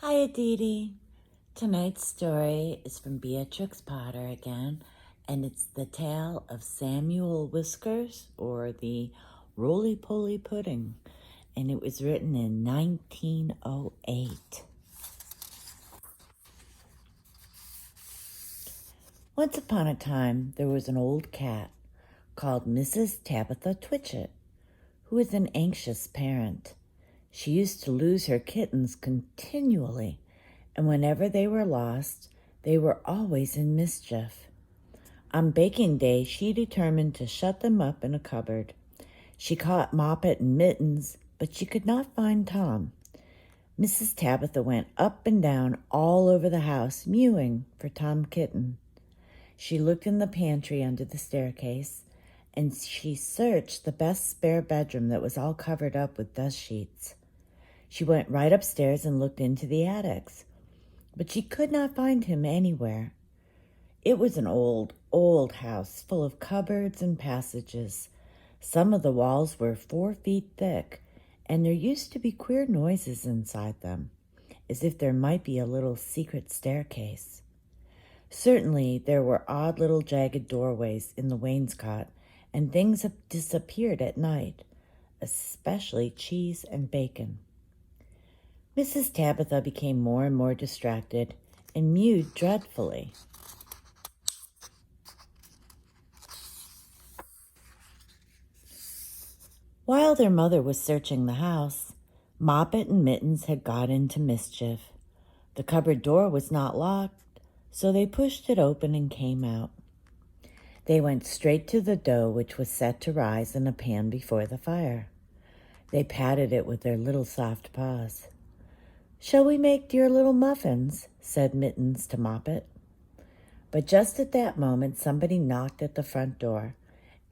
Hi, Aditi. Tonight's story is from Beatrix Potter again, and it's the tale of Samuel Whiskers, or the Roly-Poly Pudding, and it was written in 1908. Once upon a time, there was an old cat called Mrs. Tabitha Twitchit, who was an anxious parent. She used to lose her kittens continually, and whenever they were lost, they were always in mischief. On baking day, she determined to shut them up in a cupboard. She caught Moppet and Mittens, but she could not find Tom. Mrs. Tabitha went up and down all over the house, mewing for Tom Kitten. She looked in the pantry under the staircase, and she searched the best spare bedroom that was all covered up with dust sheets. She went right upstairs and looked into the attics, but she could not find him anywhere. It was an old, old house full of cupboards and passages. Some of the walls were 4 feet thick, and there used to be queer noises inside them, as if there might be a little secret staircase. Certainly there were odd little jagged doorways in the wainscot, and things disappeared at night, especially cheese and bacon. Mrs. Tabitha became more and more distracted and mewed dreadfully. While their mother was searching the house, Moppet and Mittens had got into mischief. The cupboard door was not locked, so they pushed it open and came out. They went straight to the dough, which was set to rise in a pan before the fire. They patted it with their little soft paws. "Shall we make dear little muffins?" said Mittens to Moppet. But just at that moment, somebody knocked at the front door,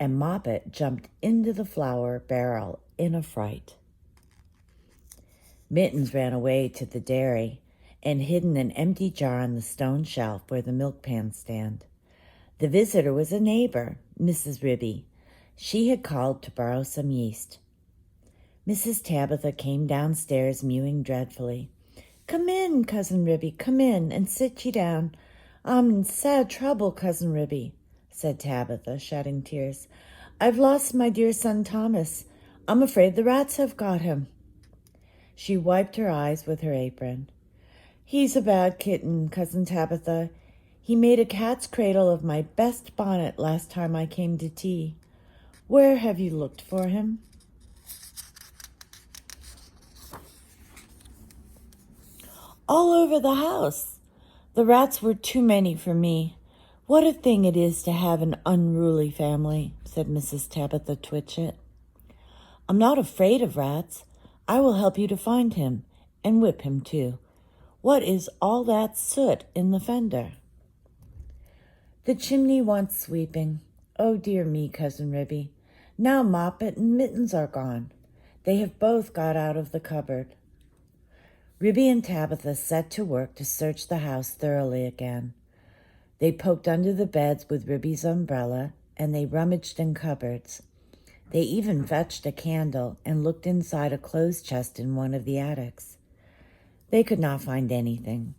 and Moppet jumped into the flour barrel in a fright. Mittens ran away to the dairy and hid in an empty jar on the stone shelf where the milk pans stand. The visitor was a neighbor, Mrs. Ribby. She had called to borrow some yeast. Mrs. Tabitha came downstairs mewing dreadfully. "Come in, Cousin Ribby, come in and sit ye down. I'm in sad trouble, Cousin Ribby," said Tabitha, shedding tears. "I've lost my dear son Thomas. I'm afraid the rats have got him." She wiped her eyes with her apron. "He's a bad kitten, Cousin Tabitha. He made a cat's cradle of my best bonnet last time I came to tea. Where have you looked for him?" "All over the house. The rats were too many for me. What a thing it is to have an unruly family," said Mrs. Tabitha Twitchit. "I'm not afraid of rats. I will help you to find him, and whip him too. What is all that soot in the fender?" "The chimney wants sweeping. Oh, dear me, Cousin Ribby. Now Moppet and Mittens are gone. They have both got out of the cupboard." Ribby and Tabitha set to work to search the house thoroughly again. They poked under the beds with Ribby's umbrella, and they rummaged in cupboards. They even fetched a candle and looked inside a clothes chest in one of the attics. They could not find anything,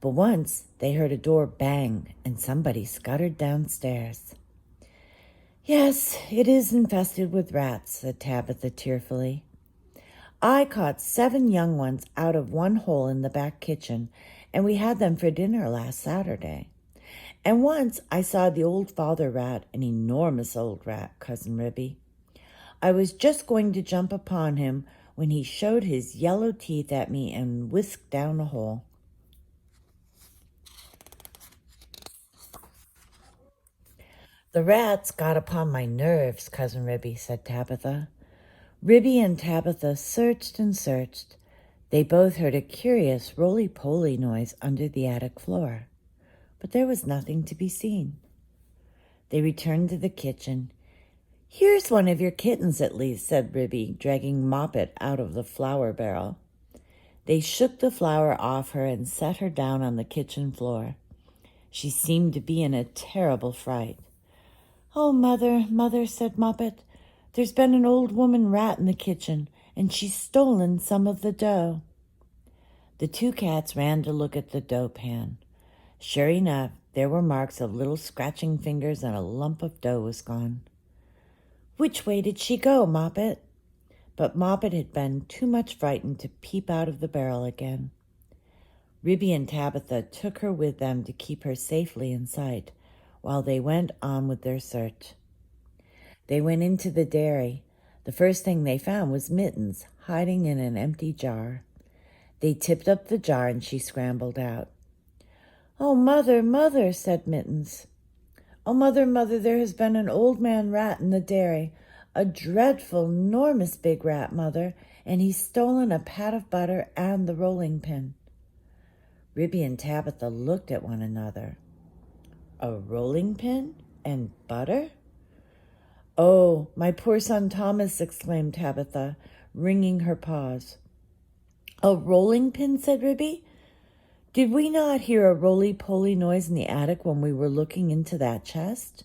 but once they heard a door bang and somebody scuttered downstairs. "Yes, it is infested with rats," said Tabitha tearfully. "I caught 7 young ones out of one hole in the back kitchen, and we had them for dinner last Saturday. And once I saw the old father rat, an enormous old rat, Cousin Ribby. I was just going to jump upon him when he showed his yellow teeth at me and whisked down a hole." "The rats got upon my nerves, Cousin Ribby," said Tabitha. Ribby and Tabitha searched and searched. They both heard a curious roly-poly noise under the attic floor, but there was nothing to be seen. They returned to the kitchen. "Here's one of your kittens, at least," said Ribby, dragging Moppet out of the flour barrel. They shook the flour off her and set her down on the kitchen floor. She seemed to be in a terrible fright. "Oh, Mother, Mother," said Moppet, "there's been an old woman rat in the kitchen, and she's stolen some of the dough." The two cats ran to look at the dough pan. Sure enough, there were marks of little scratching fingers and a lump of dough was gone. "Which way did she go, Moppet?" But Moppet had been too much frightened to peep out of the barrel again. Ribby and Tabitha took her with them to keep her safely in sight while they went on with their search. They went into the dairy. The first thing they found was Mittens hiding in an empty jar. They tipped up the jar and she scrambled out. "Oh, Mother, Mother," said Mittens. "Oh, Mother, Mother, there has been an old man rat in the dairy. A dreadful, 'normous big rat, Mother, and he's stolen a pat of butter and the rolling pin." Ribby and Tabitha looked at one another. "A rolling pin and butter?" "Oh, my poor son Thomas," exclaimed Tabitha, wringing her paws. "A rolling pin," said Ribby. "Did we not hear a roly-poly noise in the attic when we were looking into that chest?"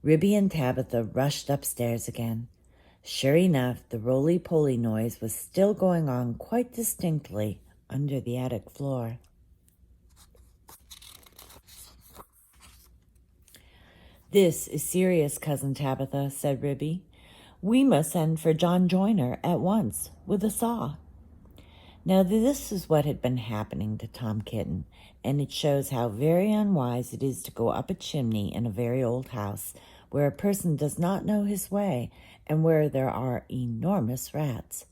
Ribby and Tabitha rushed upstairs again. Sure enough, the roly-poly noise was still going on quite distinctly under the attic floor. "This is serious, Cousin Tabitha," said Ribby. "We must send for John Joyner at once with a saw." Now this is what had been happening to Tom Kitten, and it shows how very unwise it is to go up a chimney in a very old house where a person does not know his way and where there are enormous rats.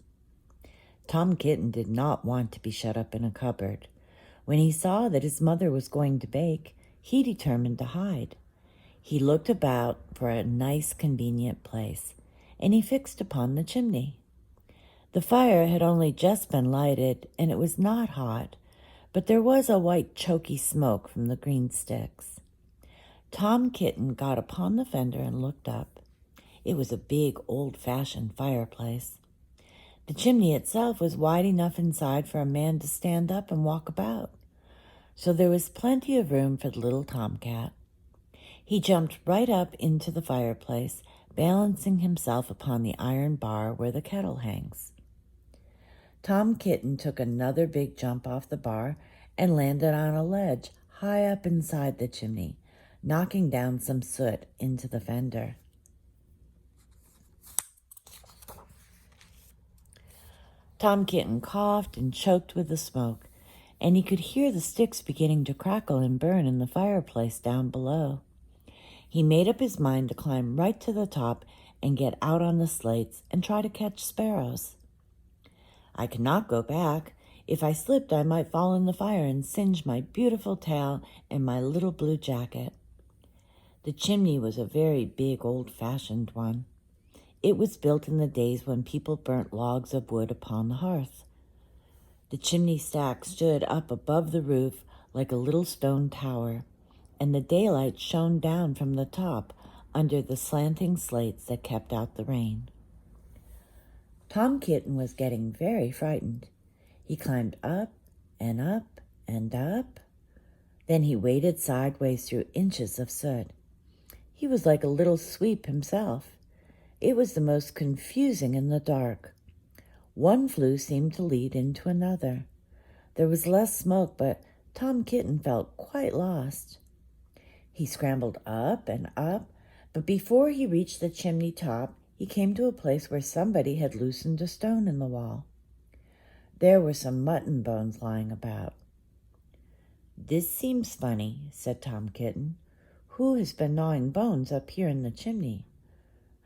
Tom Kitten did not want to be shut up in a cupboard. When he saw that his mother was going to bake, he determined to hide. He looked about for a nice, convenient place, and he fixed upon the chimney. The fire had only just been lighted, and it was not hot, but there was a white choky smoke from the green sticks. Tom Kitten got upon the fender and looked up. It was a big, old-fashioned fireplace. The chimney itself was wide enough inside for a man to stand up and walk about, so there was plenty of room for the little tomcat. He jumped right up into the fireplace, balancing himself upon the iron bar where the kettle hangs. Tom Kitten took another big jump off the bar and landed on a ledge high up inside the chimney, knocking down some soot into the fender. Tom Kitten coughed and choked with the smoke, and he could hear the sticks beginning to crackle and burn in the fireplace down below. He made up his mind to climb right to the top and get out on the slates and try to catch sparrows. "I cannot go back. If I slipped, I might fall in the fire and singe my beautiful tail and my little blue jacket." The chimney was a very big, old-fashioned one. It was built in the days when people burnt logs of wood upon the hearth. The chimney stack stood up above the roof like a little stone tower, and the daylight shone down from the top under the slanting slates that kept out the rain. Tom Kitten was getting very frightened. He climbed up and up and up. Then he waded sideways through inches of soot. He was like a little sweep himself. It was the most confusing in the dark. One flue seemed to lead into another. There was less smoke, but Tom Kitten felt quite lost. He scrambled up and up, but before he reached the chimney top, he came to a place where somebody had loosened a stone in the wall. There were some mutton bones lying about. "This seems funny," said Tom Kitten. "Who has been gnawing bones up here in the chimney?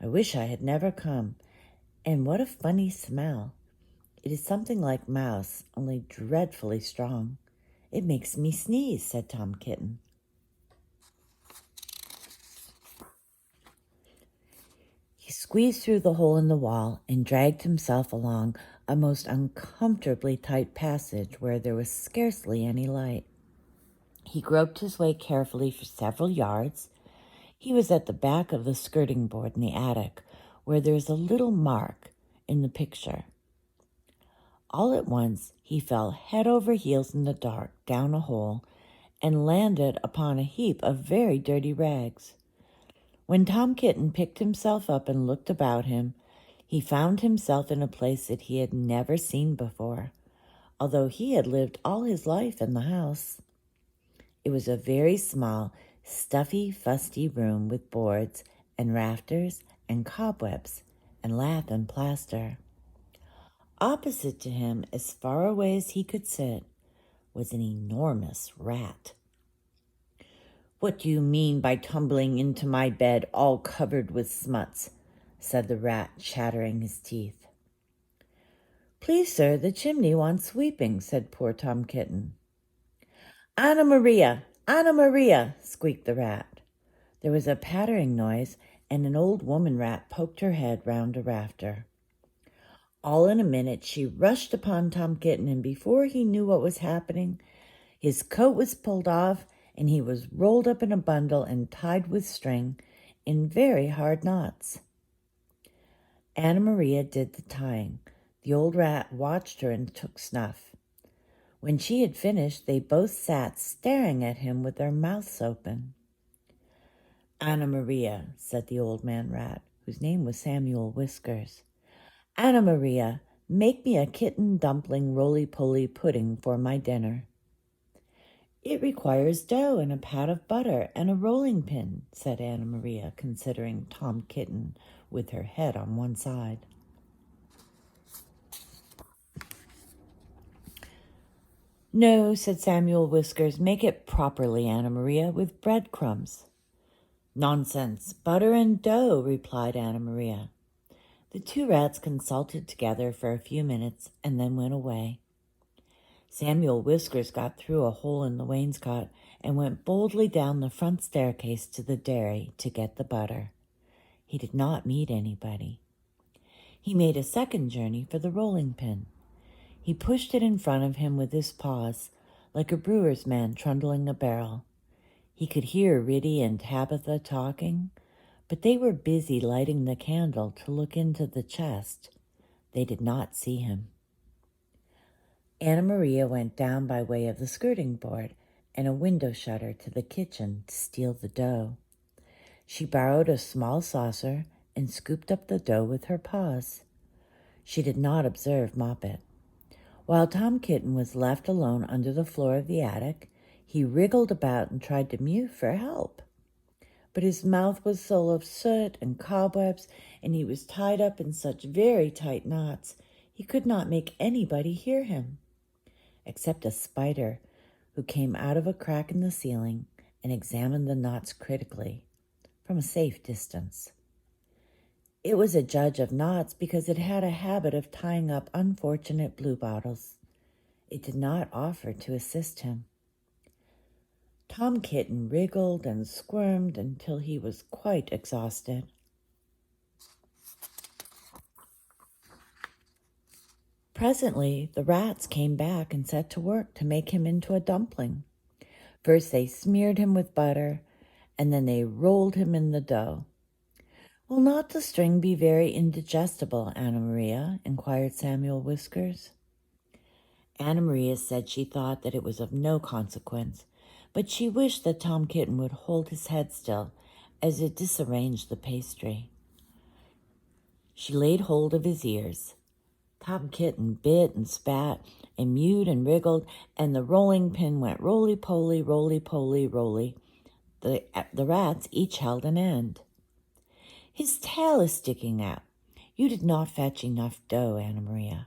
I wish I had never come. And what a funny smell. It is something like mouse, only dreadfully strong. It makes me sneeze," said Tom Kitten. He squeezed through the hole in the wall and dragged himself along a most uncomfortably tight passage where there was scarcely any light. He groped his way carefully for several yards. He was at the back of the skirting board in the attic, where there is a little mark in the picture. All at once, he fell head over heels in the dark down a hole and landed upon a heap of very dirty rags. When Tom Kitten picked himself up and looked about him, he found himself in a place that he had never seen before, although he had lived all his life in the house. It was a very small, stuffy, fusty room with boards and rafters and cobwebs and lath and plaster. Opposite to him, as far away as he could sit, was an enormous rat. "What do you mean by tumbling into my bed all covered with smuts?" said the rat, chattering his teeth. "Please, sir, the chimney wants sweeping," said poor Tom Kitten. "Anna Maria! Anna Maria!" squeaked the rat. There was a pattering noise, and an old woman rat poked her head round a rafter. All in a minute she rushed upon Tom Kitten, and before he knew what was happening, his coat was pulled off, and he was rolled up in a bundle and tied with string in very hard knots. Anna Maria did the tying. The old rat watched her and took snuff. When she had finished, they both sat staring at him with their mouths open. "Anna Maria," said the old man rat, whose name was Samuel Whiskers. "Anna Maria, make me a kitten dumpling roly-poly pudding for my dinner." "It requires dough and a pat of butter and a rolling pin," said Anna Maria, considering Tom Kitten with her head on one side. "No," said Samuel Whiskers, "make it properly, Anna Maria, with breadcrumbs." "Nonsense, butter and dough," replied Anna Maria. The two rats consulted together for a few minutes and then went away. Samuel Whiskers got through a hole in the wainscot and went boldly down the front staircase to the dairy to get the butter. He did not meet anybody. He made a second journey for the rolling pin. He pushed it in front of him with his paws, like a brewer's man trundling a barrel. He could hear Riddy and Tabitha talking, but they were busy lighting the candle to look into the chest. They did not see him. Anna Maria went down by way of the skirting board and a window shutter to the kitchen to steal the dough. She borrowed a small saucer and scooped up the dough with her paws. She did not observe Moppet. While Tom Kitten was left alone under the floor of the attic, he wriggled about and tried to mew for help. But his mouth was full of soot and cobwebs, and he was tied up in such very tight knots he could not make anybody hear him, except a spider who came out of a crack in the ceiling and examined the knots critically from a safe distance. It was a judge of knots because it had a habit of tying up unfortunate bluebottles. It did not offer to assist him. Tom Kitten wriggled and squirmed until he was quite exhausted. Presently, the rats came back and set to work to make him into a dumpling. First they smeared him with butter, and then they rolled him in the dough. "Will not the string be very indigestible, Anna Maria?" inquired Samuel Whiskers. Anna Maria said she thought that it was of no consequence, but she wished that Tom Kitten would hold his head still, as it disarranged the pastry. She laid hold of his ears. Tom Kitten bit and spat and mewed and wriggled, and the rolling pin went roly-poly, roly-poly, roly. The rats each held an end. "His tail is sticking out. You did not fetch enough dough, Anna Maria."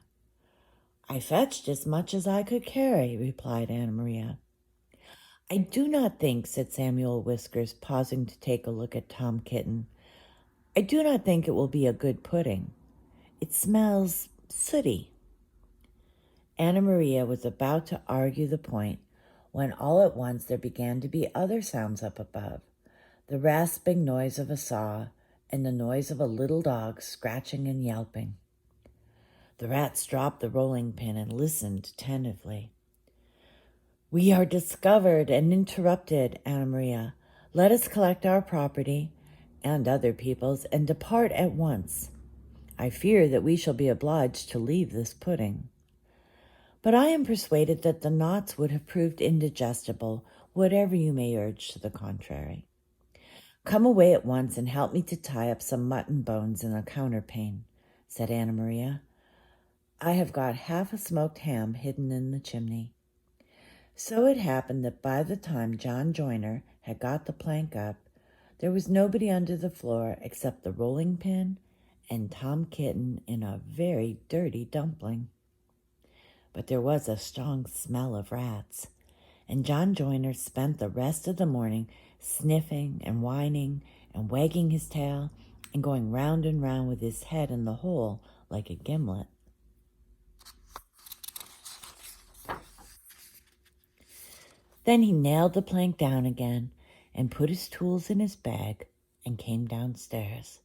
"I fetched as much as I could carry," replied Anna Maria. "I do not think," said Samuel Whiskers, pausing to take a look at Tom Kitten, "I do not think it will be a good pudding. It smells sooty." Anna Maria was about to argue the point when all at once there began to be other sounds up above, the rasping noise of a saw and the noise of a little dog scratching and yelping. The rats dropped the rolling pin and listened attentively. "We are discovered and interrupted, Anna Maria. Let us collect our property and other people's and depart at once. I fear that we shall be obliged to leave this pudding. But I am persuaded that the knots would have proved indigestible, whatever you may urge to the contrary. Come away at once and help me to tie up some mutton bones in the counterpane," said Anna Maria. I have got half a smoked ham hidden in the chimney." So it happened that by the time John Joyner had got the plank up, there was nobody under the floor except the rolling pin and Tom Kitten in a very dirty dumpling. But there was a strong smell of rats, and John Joyner spent the rest of the morning sniffing and whining and wagging his tail and going round and round with his head in the hole like a gimlet. Then he nailed the plank down again and put his tools in his bag and came downstairs.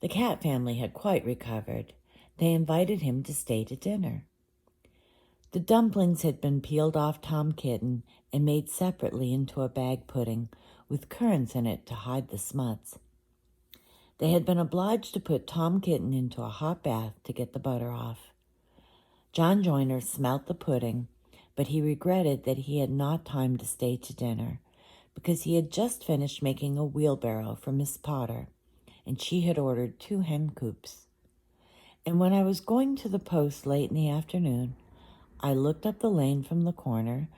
The cat family had quite recovered. They invited him to stay to dinner. The dumplings had been peeled off Tom Kitten and made separately into a bag pudding with currants in it to hide the smuts. They had been obliged to put Tom Kitten into a hot bath to get the butter off. John Joyner smelt the pudding, but he regretted that he had not time to stay to dinner, because he had just finished making a wheelbarrow for Miss Potter, and she had ordered 2 hen coops. And when I was going to the post late in the afternoon, I looked up the lane from the corner,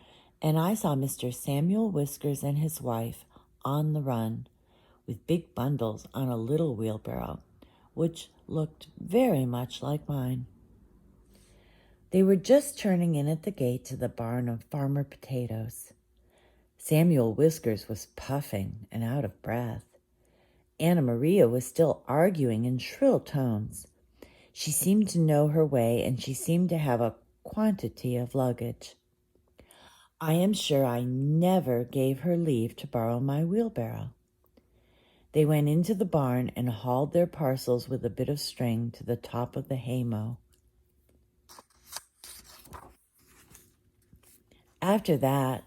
and I saw Mr. Samuel Whiskers and his wife on the run, with big bundles on a little wheelbarrow, which looked very much like mine. They were just turning in at the gate to the barn of Farmer Potatoes. Samuel Whiskers was puffing and out of breath. Anna Maria was still arguing in shrill tones. She seemed to know her way, and she seemed to have a quantity of luggage. I am sure I never gave her leave to borrow my wheelbarrow. They went into the barn and hauled their parcels with a bit of string to the top of the haymow. After that,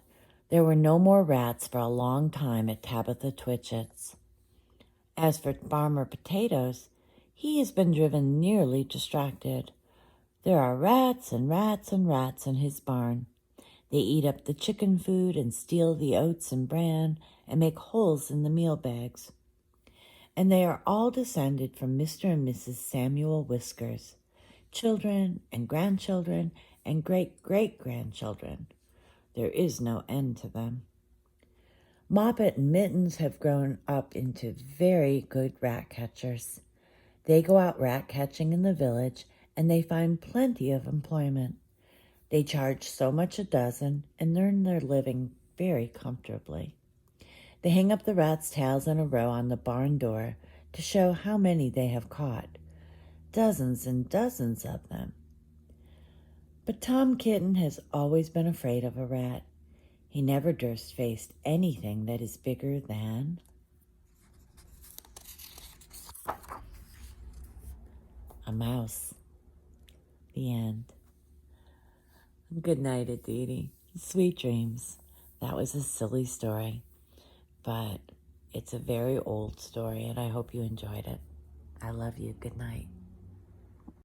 there were no more rats for a long time at Tabitha Twitchit's. As for Farmer Potatoes, he has been driven nearly distracted. There are rats and rats and rats in his barn. They eat up the chicken food and steal the oats and bran and make holes in the meal bags. And they are all descended from Mr. and Mrs. Samuel Whiskers, children and grandchildren and great-great-grandchildren. There is no end to them. Moppet and Mittens have grown up into very good rat catchers. They go out rat catching in the village, and they find plenty of employment. They charge so much a dozen and earn their living very comfortably. They hang up the rats' tails in a row on the barn door to show how many they have caught. Dozens and dozens of them. But Tom Kitten has always been afraid of a rat. He never durst face anything that is bigger than a mouse. The end. Good night, Aditi. Sweet dreams. That was a silly story, but it's a very old story, and I hope you enjoyed it. I love you. Good night.